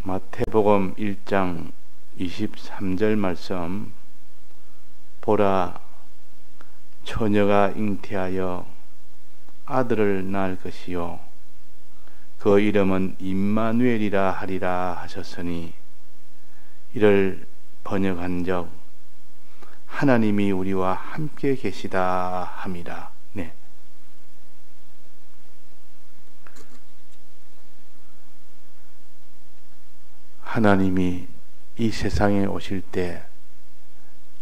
마태복음 1장 23절 말씀. 보라, 처녀가 잉태하여 아들을 낳을 것이요 그 이름은 임마누엘이라 하리라 하셨으니, 이를 번역한적 하나님이 우리와 함께 계시다 함이라. 네. 하나님이 이 세상에 오실 때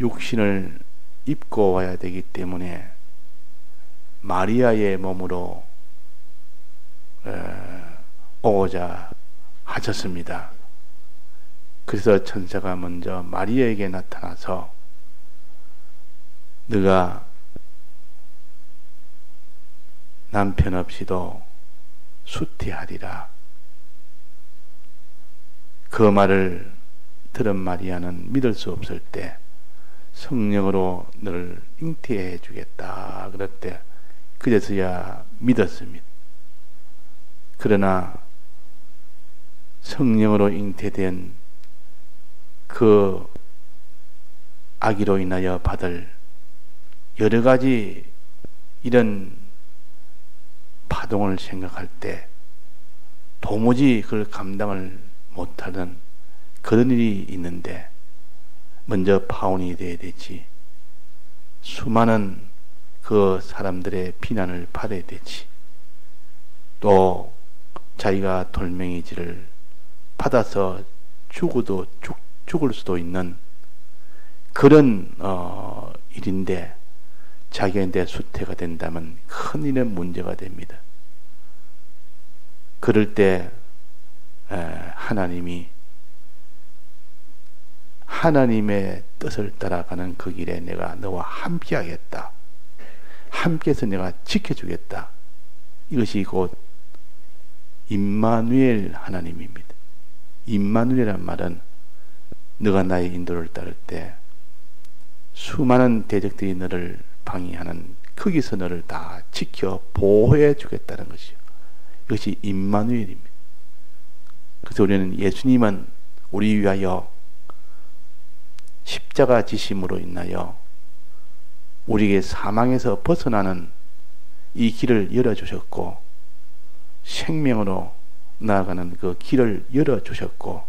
육신을 입고 와야 되기 때문에 마리아의 몸으로 오고자 하셨습니다. 그래서 천사가 먼저 마리아에게 나타나서 네가 남편 없이도 수태하리라. 그 말을 들은 마리아는 믿을 수 없을 때 성령으로 너를 잉태해 주겠다 그럴 때 그제서야 믿었습니다. 그러나 성령으로 잉태된 그 아기로 인하여 받을 여러 가지 이런 파동을 생각할 때 도무지 그걸 감당을 못하는 그런 일이 있는데, 먼저 파혼이 돼야 되지, 수많은 그 사람들의 비난을 받아야 되지, 또 자기가 돌멩이질을 받아서 죽을 수도 있는 그런 일인데, 자기한테 수태가 된다면 큰일의 문제가 됩니다. 그럴 때 하나님이 하나님의 뜻을 따라가는 그 길에 내가 너와 함께 하겠다, 함께해서 내가 지켜주겠다, 이것이 곧 임마누엘 하나님입니다. 임마누엘이란 말은 너가 나의 인도를 따를 때 수많은 대적들이 너를 방해하는 거기서 너를 다 지켜 보호해 주겠다는 것이요, 이것이 임마누엘입니다. 그래서 우리는 예수님은 우리 위하여 십자가 지심으로 인하여 우리에게 사망에서 벗어나는 이 길을 열어주셨고, 생명으로 나아가는 그 길을 열어주셨고,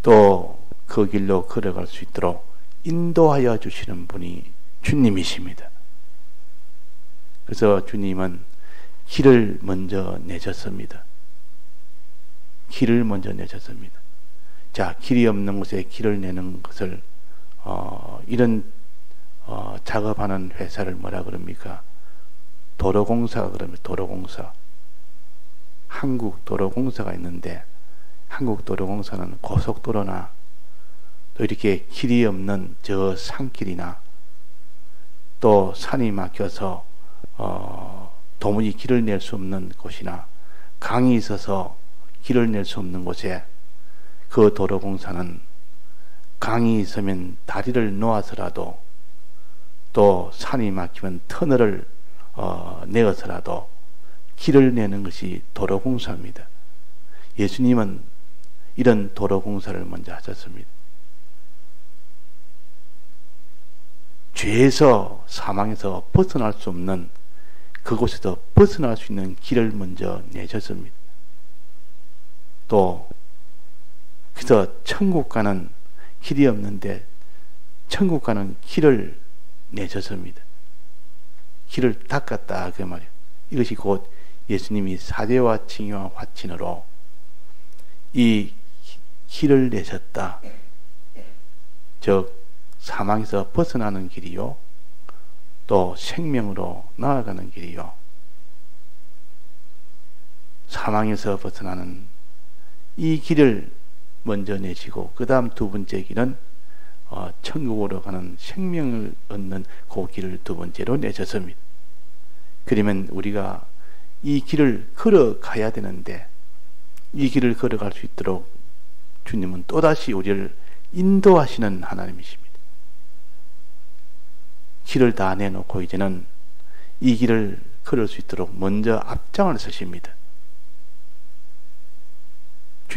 또 그 길로 걸어갈 수 있도록 인도하여 주시는 분이 주님이십니다. 그래서 주님은 길을 먼저 내셨습니다. 길을 먼저 내셨습니다. 자, 길이 없는 곳에 길을 내는 것을 이런 작업하는 회사를 뭐라 그럽니까? 도로공사가 그럽니다. 도로공사. 한국도로공사가 있는데, 한국도로공사는 고속도로나 또 이렇게 길이 없는 저 산길이나 또 산이 막혀서 도무지 길을 낼 수 없는 곳이나 강이 있어서 길을 낼 수 없는 곳에 그 도로공사는 강이 있으면 다리를 놓아서라도, 또 산이 막히면 터널을 내어서라도 길을 내는 것이 도로공사입니다. 예수님은 이런 도로공사를 먼저 하셨습니다. 죄에서, 사망에서 벗어날 수 없는 그곳에서 벗어날 수 있는 길을 먼저 내셨습니다. 또 그래서 천국 가는 길이 없는데 천국 가는 길을 내셨습니다. 길을 닦았다 그 말이에요. 이것이 곧 예수님이 사제와 징유와 화친으로 이 길을 내셨다. 즉 사망에서 벗어나는 길이요, 또 생명으로 나아가는 길이요, 사망에서 벗어나는 이 길을 먼저 내시고, 그 다음 두 번째 길은 천국으로 가는 생명을 얻는 그 길을 두 번째로 내셨습니다. 그러면 우리가 이 길을 걸어가야 되는데, 이 길을 걸어갈 수 있도록 주님은 또다시 우리를 인도하시는 하나님이십니다. 길을 다 내놓고 이제는 이 길을 걸을 수 있도록 먼저 앞장을 서십니다.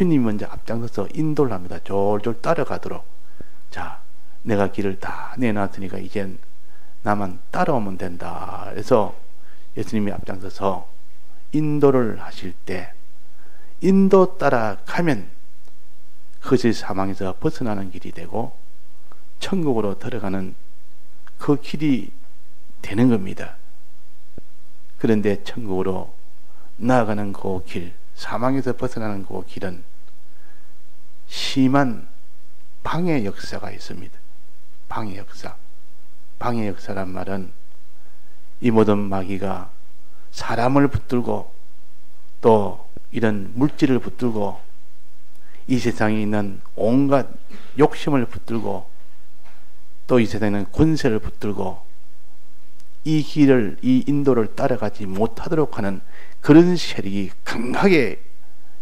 주님 먼저 앞장서서 인도를 합니다. 졸졸 따라가도록. 자, 내가 길을 다 내놨으니까 이젠 나만 따라오면 된다. 그래서 예수님이 앞장서서 인도를 하실 때 인도 따라가면 그것이 사망에서 벗어나는 길이 되고 천국으로 들어가는 그 길이 되는 겁니다. 그런데 천국으로 나아가는 그 길, 사망에서 벗어나는 그 길은 심한 방해 역사가 있습니다. 방해 역사. 방해 역사란 말은 이 모든 마귀가 사람을 붙들고 또 이런 물질을 붙들고 이 세상에 있는 온갖 욕심을 붙들고 또 이 세상에 있는 권세를 붙들고 이 길을, 이 인도를 따라가지 못하도록 하는 그런 세력이 강하게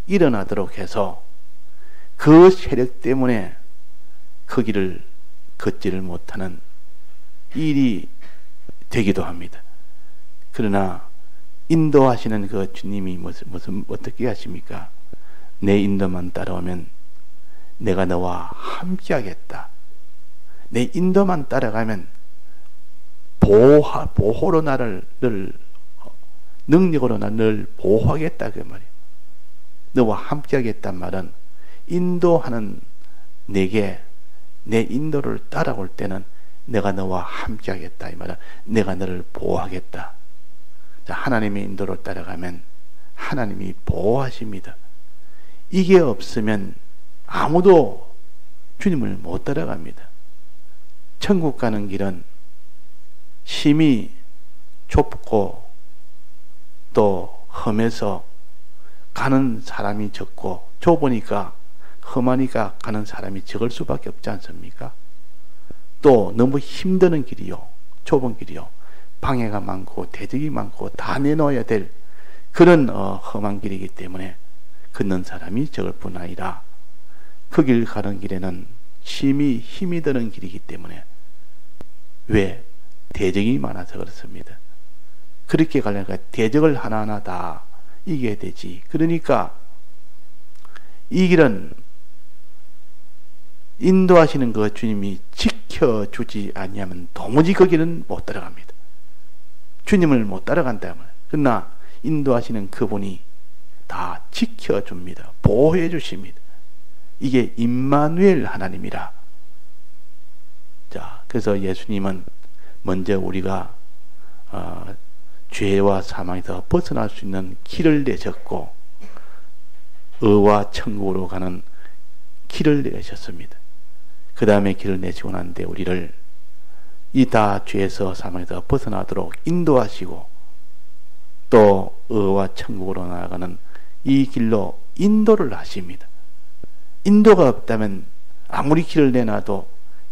일어나도록 해서 그 세력 때문에 그 길을 걷지를 못하는 일이 되기도 합니다. 그러나 인도하시는 그 주님이 어떻게 하십니까? 내 인도만 따라오면 내가 너와 함께 하겠다. 내 인도만 따라가면 보호로 나를 능력으로 나를 보호하겠다 그 말이에요. 너와 함께 하겠단 말은 인도하는 내게 내 인도를 따라올 때는 내가 너와 함께 하겠다 이 말은 내가 너를 보호하겠다. 자, 하나님의 인도를 따라가면 하나님이 보호하십니다. 이게 없으면 아무도 주님을 못 따라갑니다. 천국 가는 길은 심히 좁고 또 험해서 가는 사람이 적고 좁으니까 험하니까 가는 사람이 적을 수밖에 없지 않습니까? 또 너무 힘드는 길이요, 좁은 길이요, 방해가 많고 대적이 많고 다 내놓아야 될 그런 험한 길이기 때문에 걷는 사람이 적을 뿐 아니라 그 길 가는 길에는 심히 힘이 드는 길이기 때문에 왜? 대적이 많아서 그렇습니다. 그렇게 가려니까 대적을 하나하나 다 이겨야 되지. 그러니까 이 길은 인도하시는 그 주님이 지켜주지 아니하면 도무지 그 길은 못 따라갑니다. 주님을 못 따라간다면. 그러나 인도하시는 그분이 다 지켜줍니다. 보호해 주십니다. 이게 임마누엘 하나님이라. 자, 그래서 예수님은 먼저 우리가 죄와 사망에서 벗어날 수 있는 길을 내셨고 의와 천국으로 가는 길을 내셨습니다. 그 다음에 길을 내시고 난데 우리를 이 다 죄에서 사망에서 벗어나도록 인도하시고 또 의와 천국으로 나아가는 이 길로 인도를 하십니다. 인도가 없다면 아무리 길을 내놔도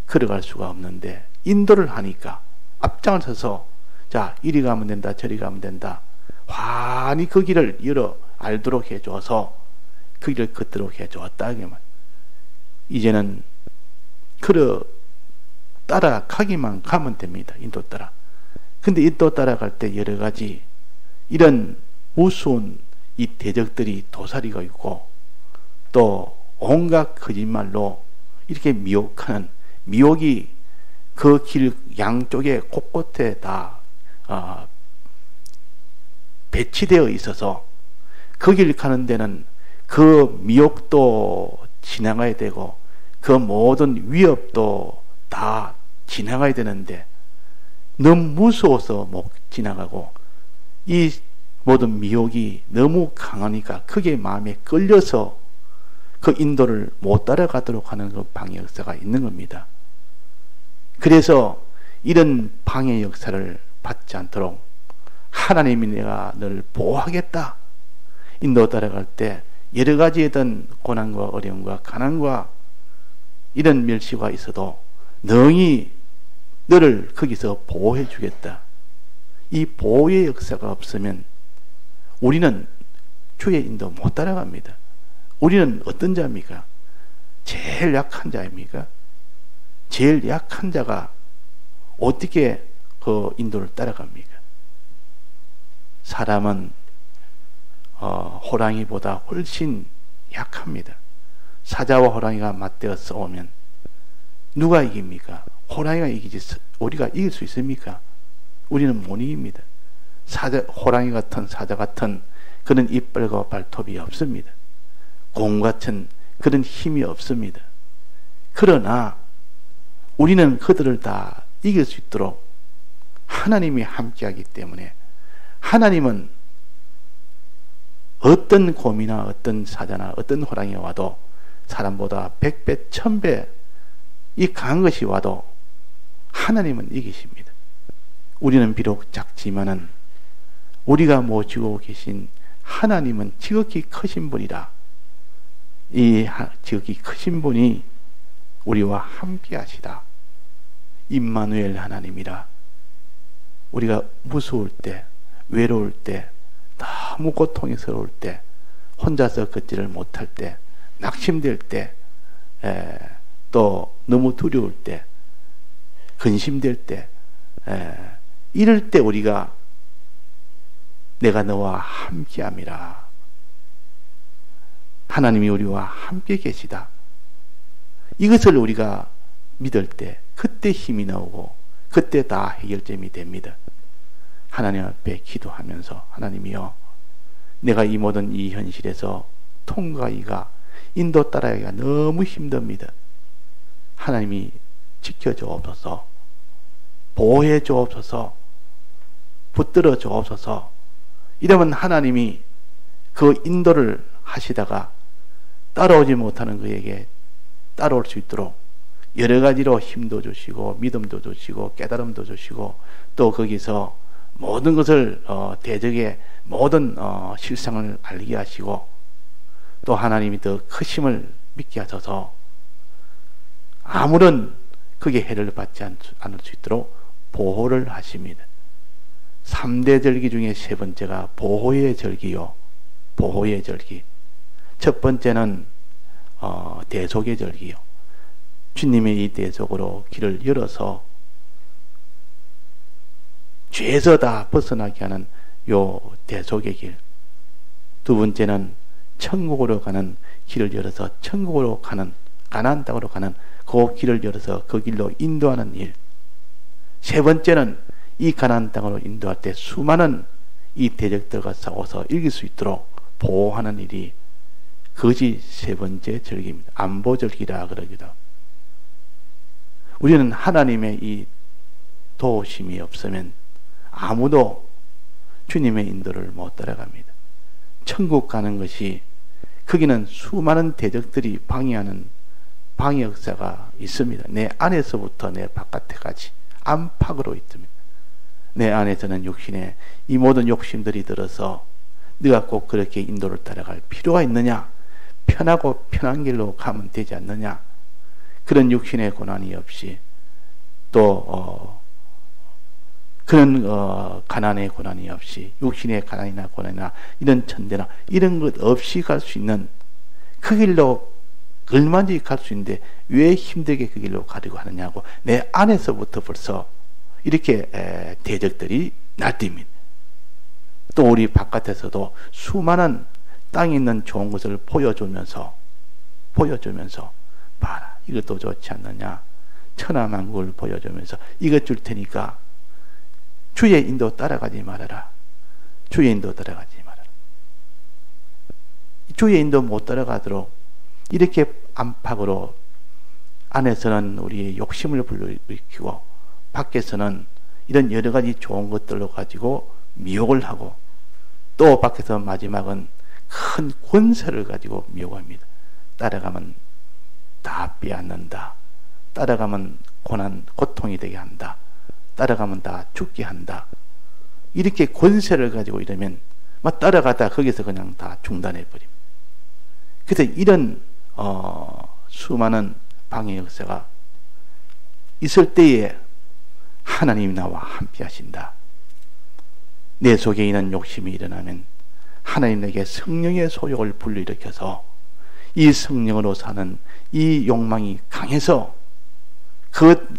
걸어갈 수가 없는데 인도를 하니까 앞장을 서서 자, 이리 가면 된다, 저리 가면 된다, 환히 그 길을 열어 알도록 해줘서 그 길을 걷도록 해줬다. 이제는 걸어 따라가기만 가면 됩니다. 인도 따라. 근데 인도 따라갈 때 여러 가지 이런 무서운 이 대적들이 도사리가 있고 또 온갖 거짓말로 이렇게 미혹하는 미혹이 그 길 양쪽에 곳곳에 다 배치되어 있어서 그 길 가는 데는 그 미혹도 지나가야 되고 그 모든 위협도 다 지나가야 되는데 너무 무서워서 못 지나가고 이 모든 미혹이 너무 강하니까 그게 마음에 끌려서 그 인도를 못 따라가도록 하는 그 방해 역사가 있는 겁니다. 그래서 이런 방해 역사를 받지 않도록 하나님이 내가 너를 보호하겠다. 인도 따라갈 때 여러 가지의 고난과 어려움과 가난과 이런 멸시가 있어도 능히 너를 거기서 보호해 주겠다. 이 보호의 역사가 없으면 우리는 주의 인도 못 따라갑니다. 우리는 어떤 자입니까? 제일 약한 자입니까? 제일 약한 자가 어떻게 그 인도를 따라갑니까? 사람은 호랑이보다 훨씬 약합니다. 사자와 호랑이가 맞대어 싸우면 누가 이깁니까? 호랑이가 이기지 우리가 이길 수 있습니까? 우리는 못 이깁니다. 호랑이 같은 사자 같은 그런 이빨과 발톱이 없습니다. 공 같은 그런 힘이 없습니다. 그러나 우리는 그들을 다 이길 수 있도록 하나님이 함께하기 때문에 하나님은 어떤 곰이나 어떤 사자나 어떤 호랑이가 와도 사람보다 100배, 1000배 이 강한 것이 와도 하나님은 이기십니다. 우리는 비록 작지만은 우리가 모시고 계신 하나님은 지극히 크신 분이라 이 지극히 크신 분이 우리와 함께 하시다. 임마누엘 하나님이라. 우리가 무서울 때, 외로울 때, 너무 고통스러울 때, 혼자서 걷지를 못할 때, 낙심될 때, 또 너무 두려울 때, 근심될 때, 이럴 때 우리가 내가 너와 함께함이라. 하나님이 우리와 함께 계시다. 이것을 우리가 믿을 때 그때 힘이 나오고 그때 다 해결점이 됩니다. 하나님 앞에 기도하면서 하나님이여 내가 이 모든 이 현실에서 통과하기가 인도 따라가기가 너무 힘듭니다. 하나님이 지켜주옵소서, 보호해 주옵소서, 붙들어 주옵소서. 이러면 하나님이 그 인도를 하시다가 따라오지 못하는 그에게 따라올 수 있도록 여러 가지로 힘도 주시고 믿음도 주시고 깨달음도 주시고 또 거기서 모든 것을 대적의 모든 실상을 알게 하시고 또 하나님이 더 크심을 믿게 하셔서 아무런 그게 해를 받지 않을 수 있도록 보호를 하십니다. 3대 절기 중에 세 번째가 보호의 절기요. 보호의 절기. 첫 번째는 대속의 절기요. 주님의 이 대속으로 길을 열어서 죄에서 다 벗어나게 하는 요 대속의 길. 두 번째는 천국으로 가는 길을 열어서 천국으로 가는 가나안 땅으로 가는 그 길을 열어서 그 길로 인도하는 일. 세 번째는 이 가나안 땅으로 인도할 때 수많은 이 대적들과 싸워서 이길 수 있도록 보호하는 일이 그것이 세 번째 절기입니다. 안보절기라 그러기도. 우리는 하나님의 이 도우심이 없으면 아무도 주님의 인도를 못 따라갑니다. 천국 가는 것이 거기는 수많은 대적들이 방해하는 방해 역사가 있습니다. 내 안에서부터 내 바깥에까지 안팎으로 있습니다. 내 안에서는 육신에 이 모든 욕심들이 들어서 네가 꼭 그렇게 인도를 따라갈 필요가 있느냐? 편하고 편한 길로 가면 되지 않느냐? 그런 육신의 고난이 없이 또 그런 가난의 고난이 없이 육신의 가난이나 고난이나 이런 천대나 이런 것 없이 갈 수 있는 그 길로 얼마든지 갈 수 있는데 왜 힘들게 그 길로 가려고 하느냐고 내 안에서부터 벌써 이렇게 대적들이 날뛰입니다. 또 우리 바깥에서도 수많은 땅에 있는 좋은 것을 보여주면서 봐라 이것도 좋지 않느냐 천하만국을 보여주면서 이것 줄 테니까 주의 인도 따라가지 말아라. 주의 인도 따라가지 말아라. 주의 인도 못 따라가도록 이렇게 안팎으로 안에서는 우리의 욕심을 불러일으키고 밖에서는 이런 여러 가지 좋은 것들로 가지고 미혹을 하고 또 밖에서 마지막은 큰 권세를 가지고 미혹합니다. 따라가면 다 빼앗는다. 따라가면 고통이 되게 한다. 따라가면 다 죽게 한다. 이렇게 권세를 가지고 이러면 막 따라가다 거기서 그냥 다 중단해 버립니다. 그래서 이런 수많은 방해 역사가 있을 때에 하나님이 나와 함께 하신다. 내 속에 있는 욕심이 일어나면 하나님 내게 성령의 소욕을 불러일으켜서 이 성령으로 사는 이 욕망이 강해서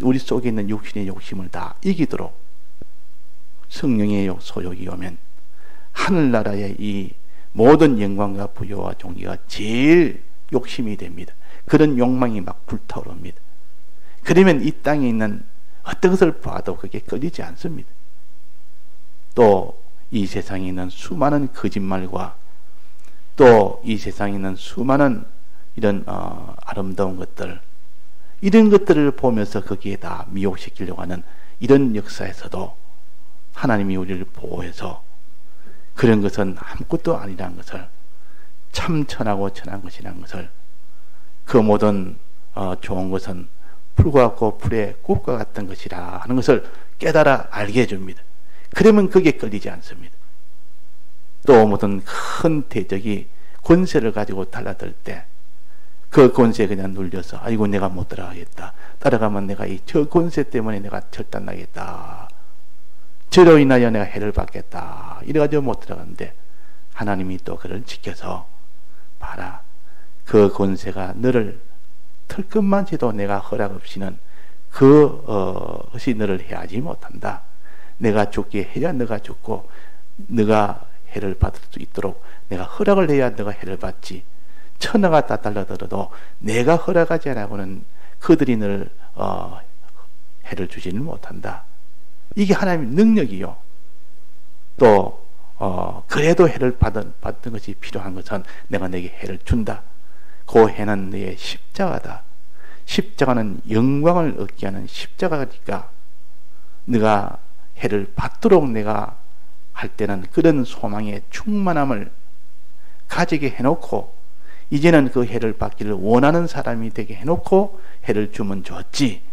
우리 속에 있는 육신의 욕심을 다 이기도록 성령의 소욕이 오면 하늘나라의 이 모든 영광과 부여와 존귀가 제일 욕심이 됩니다. 그런 욕망이 막 불타오릅니다. 그러면 이 땅에 있는 어떤 것을 봐도 그게 꺼지지 않습니다. 또 이 세상에 있는 수많은 거짓말과 또 이 세상에 있는 수많은 이런 아름다운 것들, 이런 것들을 보면서 거기에 다 미혹시키려고 하는 이런 역사에서도 하나님이 우리를 보호해서 그런 것은 아무것도 아니라는 것을, 참 천하고 천한 것이라는 것을, 그 모든 좋은 것은 풀과 같고 풀의 꽃과 같은 것이라 하는 것을 깨달아 알게 해줍니다. 그러면 그게 끌리지 않습니다. 또 모든 큰 대적이 권세를 가지고 달라들 때 그 권세에 그냥 눌려서 아이고 내가 못 따라가겠다, 따라가면 내가 저 권세 때문에 내가 절단나겠다, 저로 인하여 내가 해를 받겠다 이래가지고 못 들어가는데, 하나님이 또 그를 지켜서 봐라, 그 권세가 너를 털끝만치도 내가 허락 없이는 그것이 너를 해하지 못한다. 내가 죽게 해야 너가 죽고 너가 해를 받을 수 있도록 내가 허락을 해야 너가 해를 받지, 천하가 다 달라들어도 내가 허락하지 않고는 그들이 너를 해를 주지는 못한다. 이게 하나님의 능력이요. 또 그래도 해를 받은 것이 필요한 것은 내가 내게 해를 준다. 그 해는 너의 십자가다. 십자가는 영광을 얻게 하는 십자가니까 네가 해를 받도록 내가 할 때는 그런 소망의 충만함을 가지게 해놓고, 이제는 그 해를 받기를 원하는 사람이 되게 해놓고 해를 주면 좋지,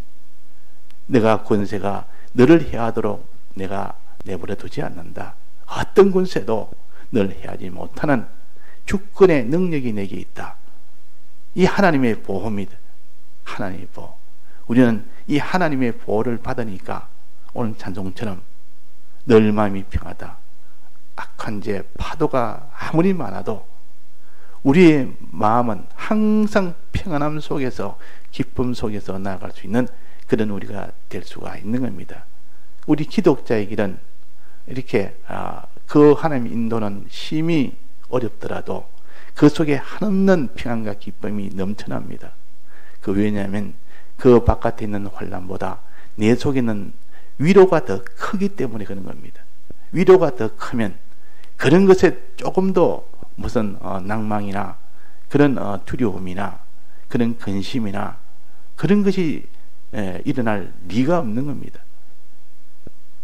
내가 권세가 너를 해하도록 내가 내버려 두지 않는다. 어떤 권세도 너를 해하지 못하는 주권의 능력이 내게 있다. 이 하나님의 보호입니다. 하나님의 보호. 우리는 이 하나님의 보호를 받으니까 오늘 찬송처럼 늘 마음이 평하다. 악한 죄 파도가 아무리 많아도 우리의 마음은 항상 평안함 속에서, 기쁨 속에서 나아갈 수 있는 그런 우리가 될 수가 있는 겁니다. 우리 기독자의 길은 이렇게 그 하나님의 인도는 심히 어렵더라도 그 속에 한없는 평안과 기쁨이 넘쳐납니다. 왜냐하면 그 바깥에 있는 환난보다 내 속에 있는 위로가 더 크기 때문에 그런 겁니다. 위로가 더 크면 그런 것에 조금 더 무슨 낭망이나 그런 두려움이나 그런 근심이나 그런 것이 일어날 리가 없는 겁니다.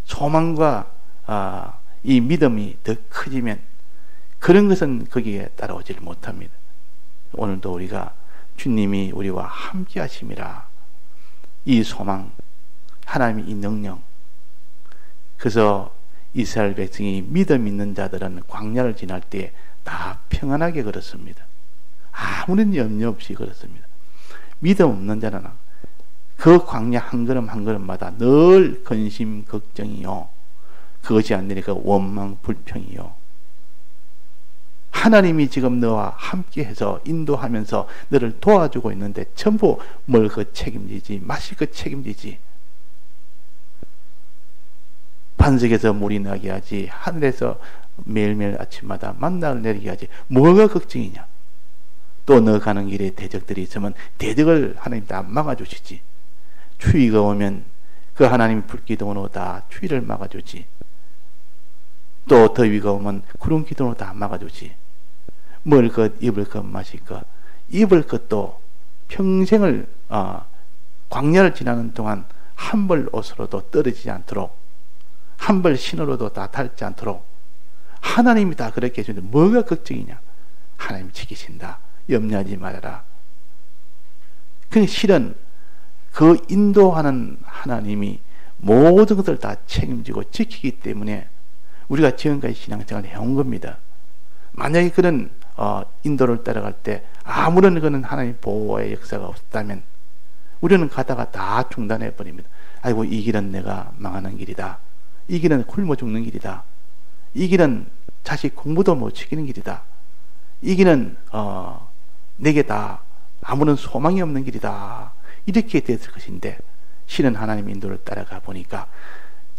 소망과 이 믿음이 더 커지면 그런 것은 거기에 따라오질 못합니다. 오늘도 우리가 주님이 우리와 함께 하심이라, 이 소망, 하나님의 이 능력, 그래서 이스라엘 백성이 믿음 있는 자들은 광야를 지날 때 다 평안하게 걸었습니다. 아무런 염려 없이 걸었습니다. 믿음 없는 자는 그 광야 한 걸음 한 걸음마다 늘 근심 걱정이요, 그것이 안 되니까 원망 불평이요. 하나님이 지금 너와 함께 해서 인도하면서 너를 도와주고 있는데 전부 뭘 그 책임지지, 마실 것 책임지지, 반석에서 물이 나게 하지, 하늘에서 매일매일 아침마다 만나를 내리게 하지, 뭐가 걱정이냐. 또 너 가는 길에 대적들이 있으면 대적을 하나님 다 막아주시지. 추위가 오면 그 하나님이 불기둥으로 다 추위를 막아주지. 또 더위가 오면 구름 기둥으로 다 막아주지. 먹을 것, 입을 것, 마실 것, 입을 것도 평생을 광야를 지나는 동안 한 벌 옷으로도 떨어지지 않도록, 한 벌 신으로도 다 닳지 않도록 하나님이 다 그렇게 해주는데 뭐가 걱정이냐. 하나님이 지키신다. 염려하지 말아라. 그 실은 그 인도하는 하나님이 모든 것을 다 책임지고 지키기 때문에 우리가 지금까지 신앙생활을 해온 겁니다. 만약에 그런 인도를 따라갈 때 아무런 그런 하나님 보호의 역사가 없었다면 우리는 가다가 다 중단해 버립니다. 아이고, 이 길은 내가 망하는 길이다. 이 길은 굶어 죽는 길이다. 이 길은 자식 공부도 못 시키는 길이다. 이 길은 내게 다 아무런 소망이 없는 길이다. 이렇게 됐을 것인데, 실은 하나님의 인도를 따라가 보니까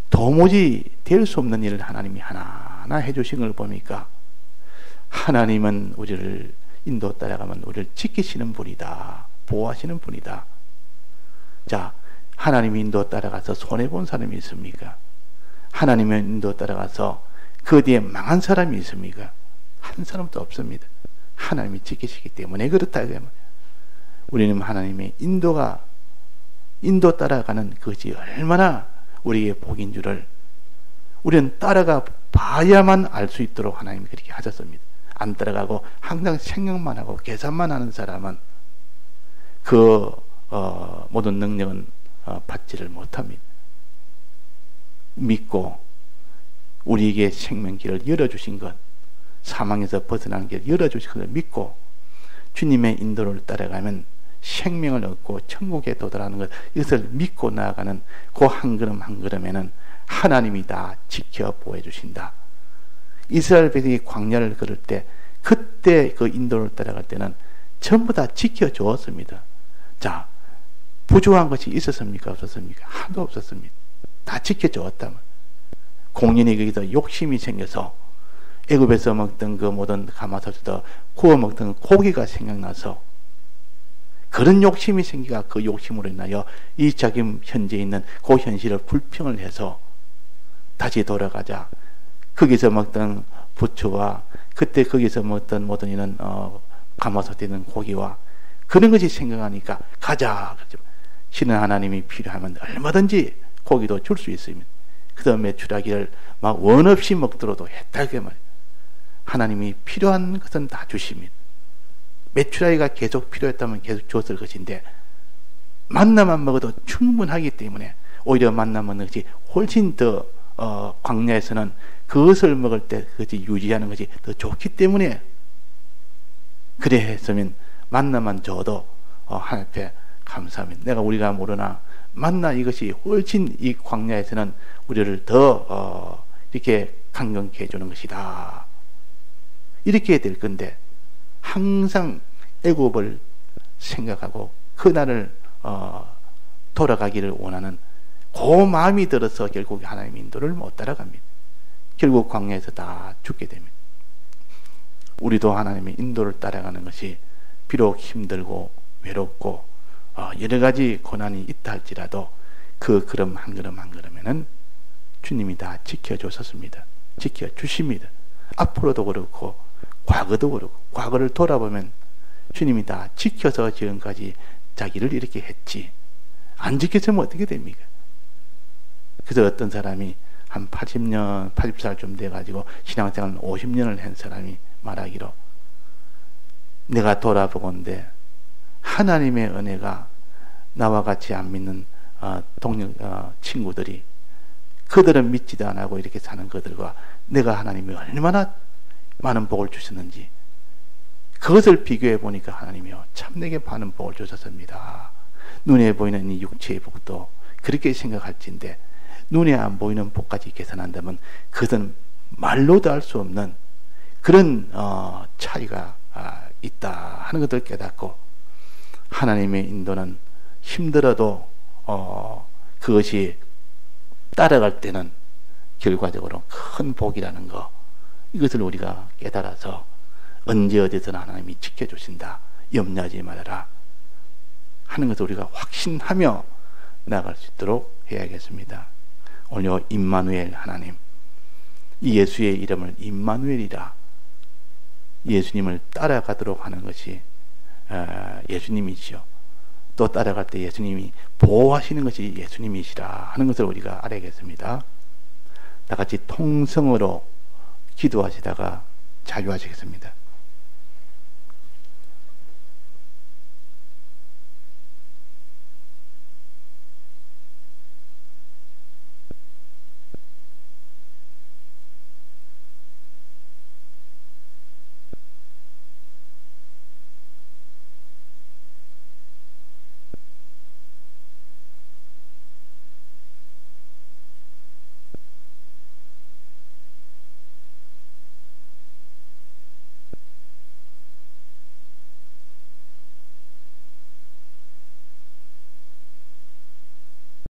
도무지 될 수 없는 일을 하나님이 하나하나 해주신 걸 보니까 하나님은 우리를 인도 따라가면 우리를 지키시는 분이다. 보호하시는 분이다. 자, 하나님이 인도 따라가서 손해본 사람이 있습니까? 하나님의 인도 따라가서 그 뒤에 망한 사람이 있습니까? 한 사람도 없습니다. 하나님이 지키시기 때문에 그렇다. 우리는 하나님의 인도 따라가는 그것이 얼마나 우리에게 복인 줄을 우리는 따라가 봐야만 알 수 있도록 하나님이 그렇게 하셨습니다. 안 따라가고 항상 생각만 하고 계산만 하는 사람은 그 모든 능력은 받지를 못합니다. 믿고 우리에게 생명길을 열어주신 것, 사망에서 벗어나는 길을 열어주신 것을 믿고 주님의 인도를 따라가면 생명을 얻고 천국에 도달하는 것, 이것을 믿고 나아가는 그 한 걸음 한 걸음에는 하나님이 다 지켜 보호해 주신다. 이스라엘 백성이 광야를 걸을 때 그때 그 인도를 따라갈 때는 전부 다 지켜 주었습니다. 자, 부족한 것이 있었습니까? 없었습니까? 하나도 없었습니다. 다 지켜 주었다면 공연히 거기서 욕심이 생겨서 애굽에서 먹던 그 모든 가마솥에서 구워 먹던 고기가 생각나서 그런 욕심이 생기가 그 욕심으로 인하여 이 자기 현재 있는 그 현실을 불평을 해서 다시 돌아가자. 거기서 먹던 부추와 그때 거기서 먹던 모든 이런 가마솥에 있는 고기와 그런 것이 생각하니까 가자. 신은 하나님이 필요하면 얼마든지 고기도 줄 수 있습니다. 그 다음에 주라기를 막 원 없이 먹더라도 했다 그 말이에요. 하나님이 필요한 것은 다 주십니다. 메추라기가 계속 필요했다면 계속 줬을 것인데 만나만 먹어도 충분하기 때문에 오히려 만나 먹는 것이 훨씬 더 광야에서는 그것을 먹을 때 그것이 유지하는 것이 더 좋기 때문에 그래 했으면 만나만 줘도 하나님 앞에 감사합니다. 내가 우리가 모르나 만나 이것이 훨씬 이 광야에서는 우리를 더 이렇게 강건케 해주는 것이다. 이렇게 될 건데 항상 애굽을 생각하고 그날을 돌아가기를 원하는 그 마음이 들어서 결국 하나님의 인도를 못 따라갑니다. 결국 광야에서 다 죽게 됩니다. 우리도 하나님의 인도를 따라가는 것이 비록 힘들고 외롭고 여러 가지 고난이 있다 할지라도 그 걸음 한 걸음 한 걸음에는 주님이 다 지켜주셨습니다. 지켜주십니다. 앞으로도 그렇고 과거도 그렇고 과거를 돌아보면 주님이 다 지켜서 지금까지 자기를 이렇게 했지 안 지켰으면 어떻게 됩니까? 그래서 어떤 사람이 한 80년, 80살쯤 돼가지고 신앙생활 50년을 한 사람이 말하기로 내가 돌아보건대 하나님의 은혜가 나와 같이 안 믿는 친구들이 그들은 믿지도 안 하고 이렇게 사는 그들과 내가 하나님이 얼마나 많은 복을 주셨는지 그것을 비교해 보니까 하나님이요 참 내게 많은 복을 주셨습니다. 눈에 보이는 이 육체의 복도 그렇게 생각할진데 눈에 안 보이는 복까지 계산한다면 그것은 말로도 할 수 없는 그런 차이가 있다 하는 것을 깨닫고 하나님의 인도는 힘들어도 그것이 따라갈 때는 결과적으로 큰 복이라는 거 이것을 우리가 깨달아서 언제 어디서나 하나님이 지켜주신다 염려하지 말아라 하는 것을 우리가 확신하며 나아갈 수 있도록 해야겠습니다. 오늘 임마누엘 하나님 이 예수의 이름을 임마누엘이라 예수님을 따라가도록 하는 것이 예수님이시요 또 따라갈 때 예수님이 보호하시는 것이 예수님이시라 하는 것을 우리가 알아야겠습니다. 다 같이 통성으로 기도하시다가 자유하시겠습니다.